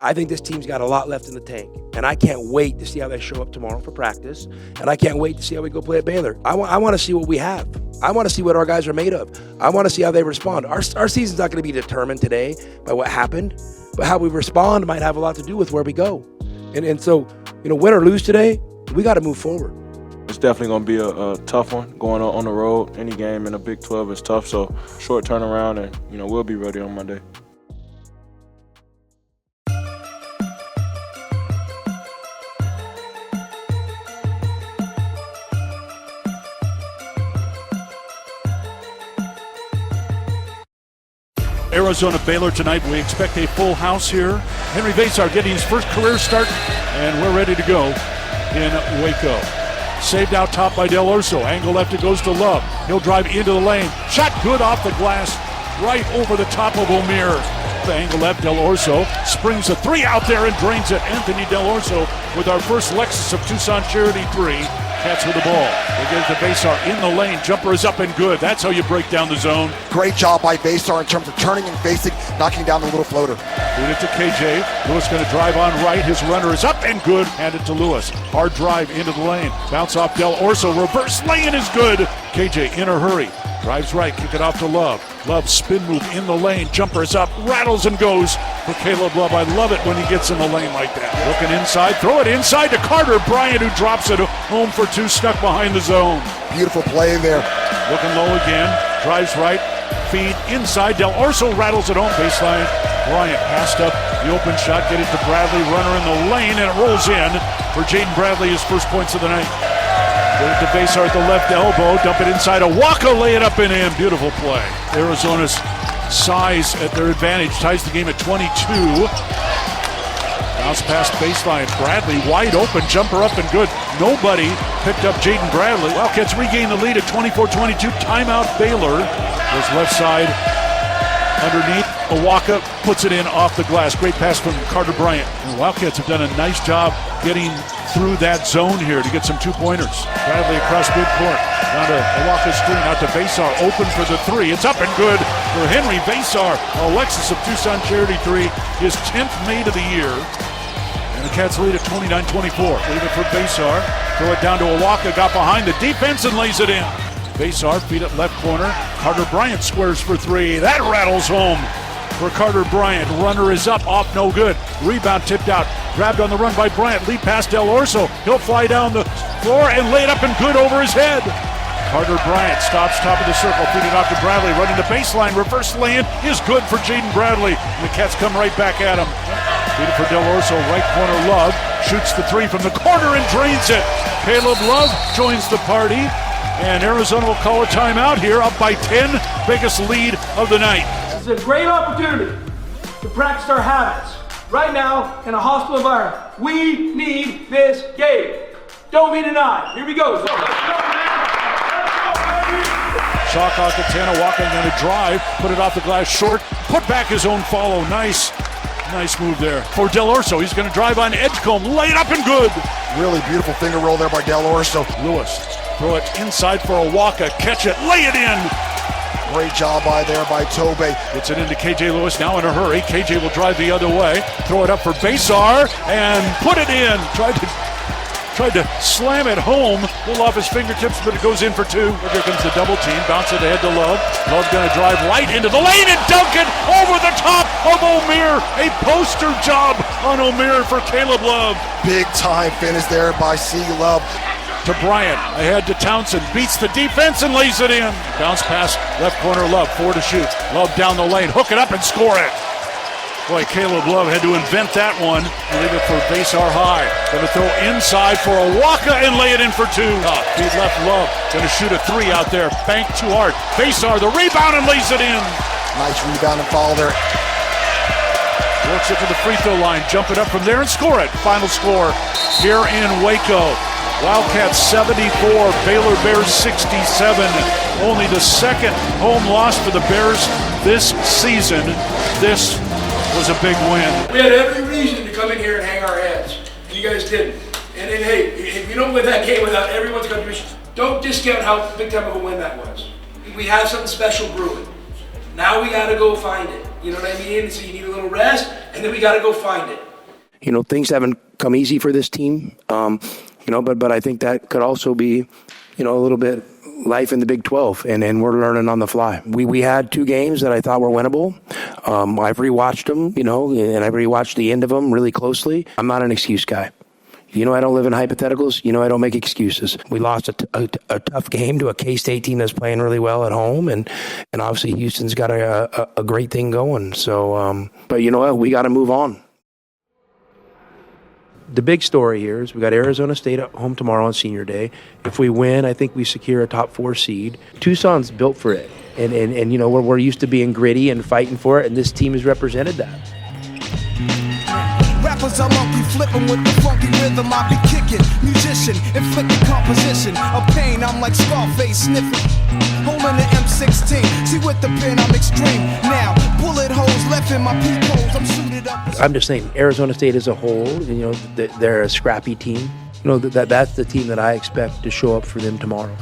I think this team's got a lot left in the tank, and I can't wait to see how they show up tomorrow for practice, and I can't wait to see how we go play at Baylor. I want to see what we have. I want to see what our guys are made of. I want to see how they respond. Our season's not going to be determined today by what happened, but how we respond might have a lot to do with where we go. And so, win or lose today, we got to move forward. It's definitely going to be a tough one going on the road. Any game in the Big 12 is tough, so short turnaround, and we'll be ready on Monday. Arizona Baylor tonight. We expect a full house here. Henry Vasar getting his first career start, and we're ready to go in Waco. Saved out top by Del Orso. Angle left, it goes to Love. He'll drive into the lane. Shot good off the glass, right over the top of Omier. The angle left, Del Orso springs a three out there and drains it. Anthony Del Orso with our first Lexus of Tucson Charity three. Cats with the ball. They get it to Vasar in the lane. Jumper is up and good. That's how you break down the zone. Great job by Vasar in terms of turning and facing, knocking down the little floater. Lead it to KJ. Lewis going to drive on right. His runner is up and good. Hand it to Lewis. Hard drive into the lane. Bounce off Del Orso. Reverse lane is good. KJ in a hurry. Drives right. Kick it off to Love. Love spin move in the lane. Jumper is up. Rattles and goes for Caleb Love. I love it when he gets in the lane like that. Looking inside. Throw it inside to Carter Bryant, who drops it home for two, stuck behind the zone. Beautiful play there. Looking low again. Drives right. Feed inside. Del Orso rattles it home. Baseline. Bryant passed up the open shot. Get it to Bradley. Runner in the lane, and it rolls in for Jaden Bradley, his first points of the night. Get it to Vasar at the left elbow. Dump it inside. Waka, lay it up and in. Beautiful play. Arizona's size at their advantage ties the game at 22. Bounce past baseline. Bradley wide open. Jumper up and good. Nobody picked up Jaden Bradley. Wildcats regain the lead at 24-22. Timeout Baylor. Goes left side. Underneath. Waka puts it in off the glass. Great pass from Carter Bryant. And the Wildcats have done a nice job getting through that zone here to get some two-pointers. Bradley across midcourt. Down to Waka's screen. Out to Vasar. Open for the three. It's up and good for Henry Vasar. Alexis of Tucson Charity three. His 10th made of the year. And the Cats lead at 29-24. Leave it for Vasar. Throw it down to Waka. Got behind the defense and lays it in. Vasar, feed it left corner. Carter Bryant squares for three. That rattles home for Carter Bryant. Runner is up, off no good. Rebound tipped out. Grabbed on the run by Bryant. Lead pass Del Orso. He'll fly down the floor and lay it up and good over his head. Carter Bryant stops top of the circle. Feed it off to Bradley. Running the baseline. Reverse lay-in is good for Jaden Bradley. And the Cats come right back at him. Feed it for Del Orso. Right corner Love. Shoots the three from the corner and drains it. Caleb Love joins the party. And Arizona will call a timeout here, up by 10, biggest lead of the night. This is a great opportunity to practice our habits. Right now, in a hostile environment, we need this game. Don't be denied. Here we go. Shot clock at 10. Waka going to drive, put it off the glass short, put back his own follow. Nice move there for Del Orso. He's going to drive on Edgecombe, lay it up and good. Really beautiful finger roll there by Del Orso. Lewis, throw it inside for Waka, catch it, lay it in. Great job by Tobe. Gets it into KJ Lewis, now in a hurry. KJ will drive the other way. Throw it up for Vasar and put it in. Tried to slam it home. A little off his fingertips, but it goes in for two. Here comes the double team. Bounce it ahead to Love. Love going to drive right into the lane and dunk it over the top of Omier. A poster job on Omier for Caleb Love. Big time finish there by C. Love. To Bryant, ahead to Townsend, beats the defense and lays it in. Bounce pass, left corner Love, 4 to shoot. Love down the lane, hook it up and score it. Boy, Caleb Love had to invent that one. Leave it for Vasar high. Going to throw inside for Waka and lay it in for two. Feed left Love, going to shoot a three out there. Bank too hard. Vasar the rebound and lays it in. Nice rebound and follow there. Works it to the free throw line, jump it up from there and score it. Final score here in Waco. Wildcats 74, Baylor Bears 67. Only the second home loss for the Bears this season. This was a big win. We had every reason to come in here and hang our heads, and you guys didn't. And hey, if you don't win that game without everyone's contribution, don't discount how big time of a win that was. We have something special brewing. Now we got to go find it. You know what I mean? So you need a little rest, and then we got to go find it. things haven't come easy for this team. But I think that could also be, a little bit life in the Big 12, and we're learning on the fly. We had 2 games that I thought were winnable. I've rewatched them, and I've rewatched the end of them really closely. I'm not an excuse guy. I don't live in hypotheticals. I don't make excuses. We lost a tough game to a K-State team that's playing really well at home, and obviously Houston's got a great thing going. So, but you know what? We got to move on. The big story here is we got Arizona State at home tomorrow on Senior Day. If we win, I think we secure a top 4 seed. Tucson's built for it, and we're used to being gritty and fighting for it, and this team has represented that. Rappers are monkey flipping with the funky rhythm I be kicking. Musician, inflicting composition of pain. I'm like Scarface sniffing. Holding the M16. See with the pen I'm extreme. Now bullet holes left in my peepholes. I'm suited up. I'm just saying, Arizona State as a whole, they're a scrappy team. That's the team that I expect to show up for them tomorrow.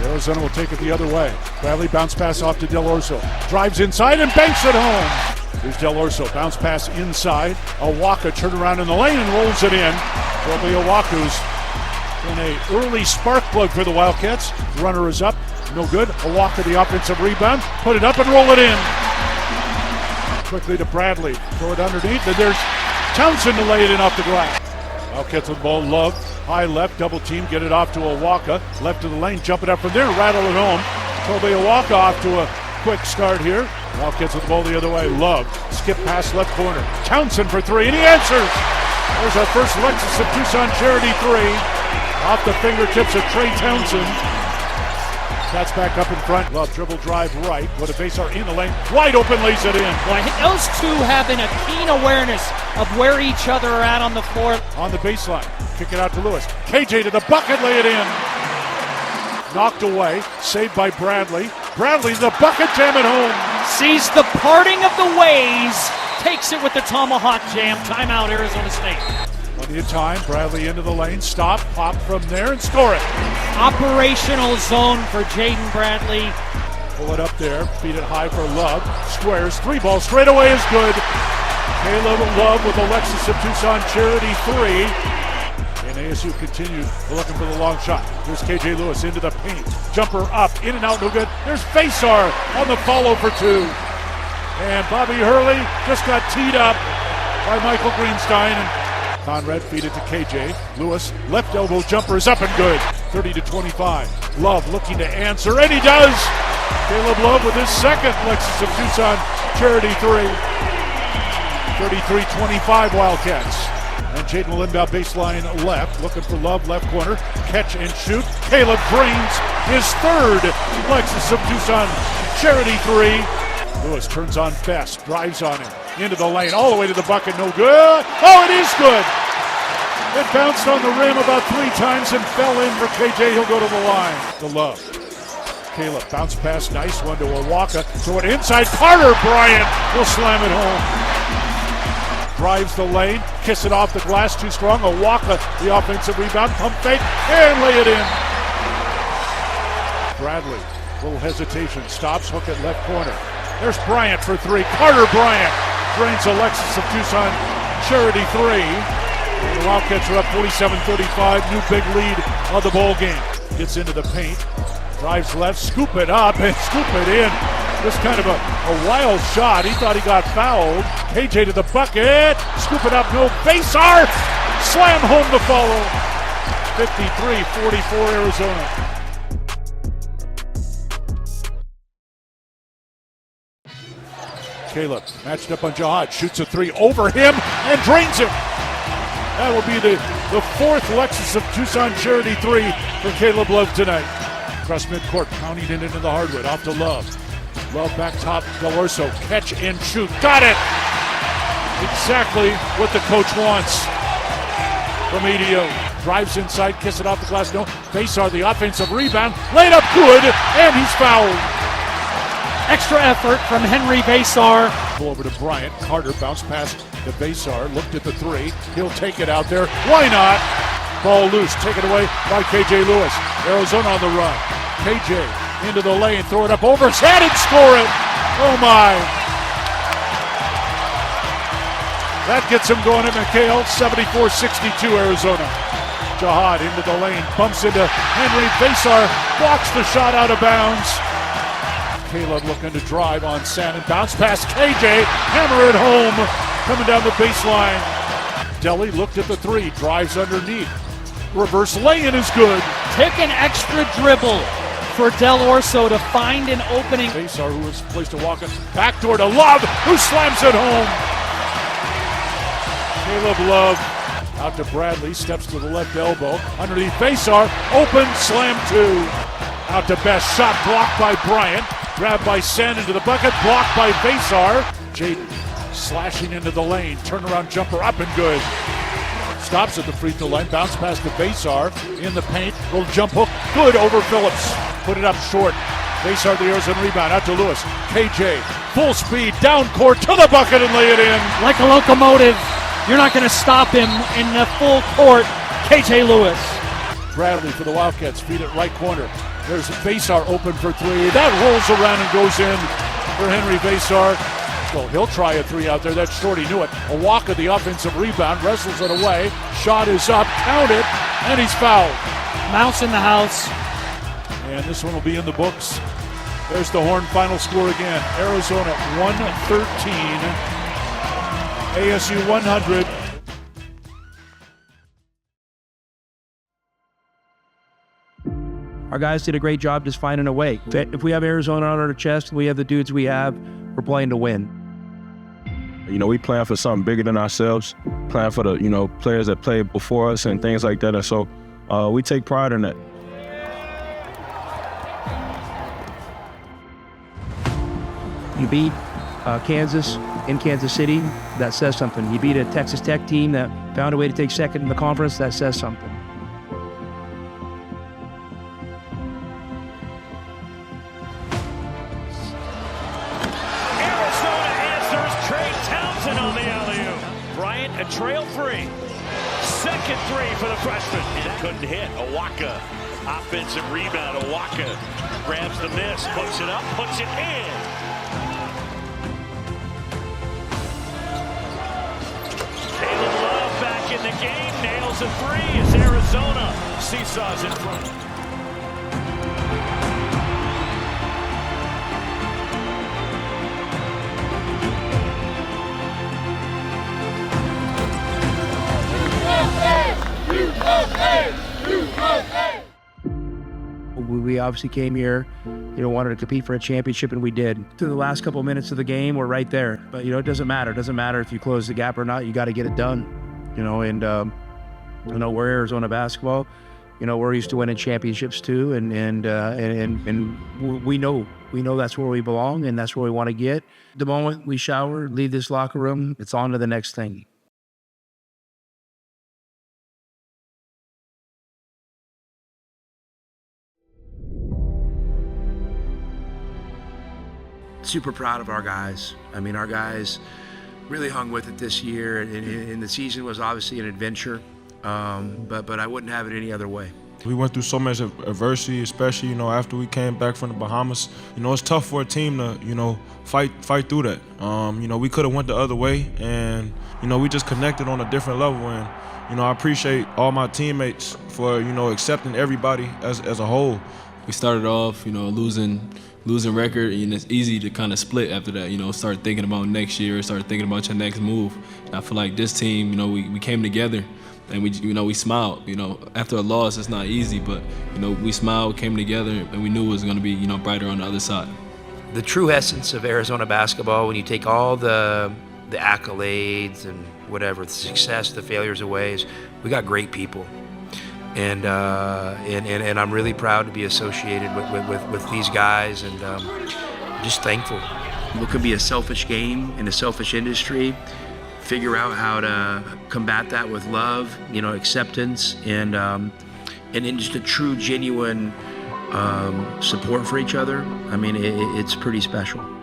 Arizona will take it the other way. Bradley bounce pass off to Del Orso. Drives inside and banks it home. Here's Del Orso. Bounce pass inside. Awaka turn around in the lane and rolls it in. Probably Awaku's in an early spark plug for the Wildcats. Runner is up. No good. Awaka the offensive rebound. Put it up and roll it in. Quickly to Bradley. Throw it underneath. And there's Townsend to lay it in off the glass. Wildcats with the ball. Love. High left, double team, get it off to Awaka. Left to the lane, jump it up from there, rattle it home. Toby Awaka off to a quick start here. Wildcats with the ball the other way. Love, skip pass left corner. Townsend for 3, and he answers. There's our first Lexus of Tucson Charity 3. Off the fingertips of Trey Townsend. Cats back up in front. Love dribble drive right. What a base are in the lane. Wide open, lays it in. Well, those two having a keen awareness of where each other are at on the floor. On the baseline. Kick it out to Lewis. KJ to the bucket, lay it in. Knocked away. Saved by Bradley. Bradley the bucket, jam it home. Sees the parting of the ways. Takes it with the tomahawk jam. Timeout, Arizona State. Plenty of time. Bradley into the lane. Stop. Pop from there and score it. Operational zone for Jaden Bradley. Pull it up there. Feed it high for Love. Squares. 3 ball straight away is good. Caleb Love with Alexis of Tucson Charity 3. And ASU continued looking for the long shot. Here's KJ Lewis into the paint. Jumper up, in and out, no good. There's Faisar on the follow for 2. And Bobby Hurley just got teed up by Michael Greenstein. And Conrad feed it to KJ. Lewis, left elbow jumper is up and good. 30-25. Love looking to answer, and he does! Caleb Love with his second Lexus of Tucson Charity 3. 33-25 Wildcats. And Jaden will inbound baseline left, looking for Love, left corner, catch and shoot. Caleb drains his third Lexus of Tucson Charity 3. Lewis turns on Best, drives on him, into the lane, all the way to the bucket, no good. Oh, it is good! It bounced on the rim about 3 times and fell in for KJ. He'll go to the line. To Love. Caleb, bounce pass, nice one to Awaka. Throw it inside, Carter Bryant will slam it home. Drives the lane, kiss it off the glass, too strong. Awaka, the offensive rebound, pump fake, and lay it in. Bradley, little hesitation, stops, hook at left corner. There's Bryant for 3. Carter Bryant drains Alexis of Tucson Charity 3. And the Wildcats are up 47-35, new big lead of the ball game. Gets into the paint, drives left, scoop it up, and scoop it in. Just kind of a wild shot. He thought he got fouled. KJ to the bucket. Scoop it up. No. Faisar. Slam home the follow. 53-44 Arizona. Caleb matched up on Jihad. Shoots a 3 over him and drains it. That will be the 4th Lexus of Tucson Charity 3 for Caleb Love tonight. across midcourt, pounding it into the hardwood, off to Love. Love back top, Del Orso, catch and shoot, got it! Exactly what the coach wants. Remedios drives inside, kiss it off the glass, no. Basar, the offensive rebound, laid up good, and he's fouled. Extra effort from Henry Basar. Over to Bryant, Carter bounced past to Basar, looked at the three, he'll take it out there, why not? Ball loose, taken away by KJ Lewis. Arizona on the run. KJ into the lane, throw it up over his head and score it. Oh my. That gets him going at McHale, 74-62 Arizona. Jihad into the lane, bumps into Henry. Basar blocks the shot out of bounds. Caleb looking to drive on Sandin, bounce past KJ, hammer it home, coming down the baseline. Delly looked at the three, drives underneath. Reverse lay-in is good. Take an extra dribble for Del Orso to find an opening. Basar, who was placed to walk it, backdoor to Love, who slams it home. Caleb Love out to Bradley, steps to the left elbow, underneath Basar, open, slam two. Out to Best, shot blocked by Bryant, grabbed by Sen into the bucket, blocked by Basar. Jaden slashing into the lane, turnaround jumper up and good. Stops at the free throw line, bounce pass to Basar in the paint, little jump hook, good over Phillips. Put it up short. Basar the Arizona rebound, out to Lewis. KJ, full speed, down court to the bucket and lay it in. Like a locomotive, you're not going to stop him in the full court. KJ Lewis. Bradley for the Wildcats, feed it right corner. There's Basar open for three. That rolls around and goes in for Henry Basar. So he'll try a three out there. That's short, he knew it. A walk of the offensive rebound, wrestles it away. Shot is up, count it, and he's fouled. Mouse in the house. And this one will be in the books. There's the horn, final score again. Arizona 113, ASU 100. Our guys did a great job just finding a way. If we have Arizona on our chest, we have the dudes we have, we're playing to win. You know, we playing for something bigger than ourselves, playing for the, players that played before us and things like that. And so we take pride in that. You beat Kansas in Kansas City, that says something. You beat a Texas Tech team that found a way to take second in the conference, that says something. A trail three. Second three for the freshman. It couldn't hit. Awaka. Offensive rebound. Awaka grabs the miss, puts it up, puts it in. Caleb Love back in the game. Nails a three as Arizona seesaws in front. We obviously came here, wanted to compete for a championship, and we did. Through the last couple of minutes of the game, we're right there. But, it doesn't matter. It doesn't matter if you close the gap or not. You got to get it done, and we're Arizona basketball. We're used to winning championships too, and we know that's where we belong and that's where we want to get. The moment we shower, leave this locker room, it's on to the next thing. Super proud of our guys. I mean, our guys really hung with it this year, and the season was obviously an adventure, but I wouldn't have it any other way. We went through so much adversity, especially, after we came back from the Bahamas. It's tough for a team to, fight through that. We could have went the other way, and, we just connected on a different level. And, I appreciate all my teammates for, accepting everybody as a whole. We started off, losing record, and it's easy to kind of split after that, start thinking about next year, start thinking about your next move. And I feel like this team, we came together and we smiled. After a loss, it's not easy, but, we smiled, came together, and we knew it was going to be, brighter on the other side. The true essence of Arizona basketball, when you take all the accolades and whatever, the success, the failures away, is we got great people. and I'm really proud to be associated with these guys, and just thankful. What could be a selfish game in a selfish industry, figure out how to combat that with love, acceptance, and just a true, genuine support for each other. I mean, it's pretty special.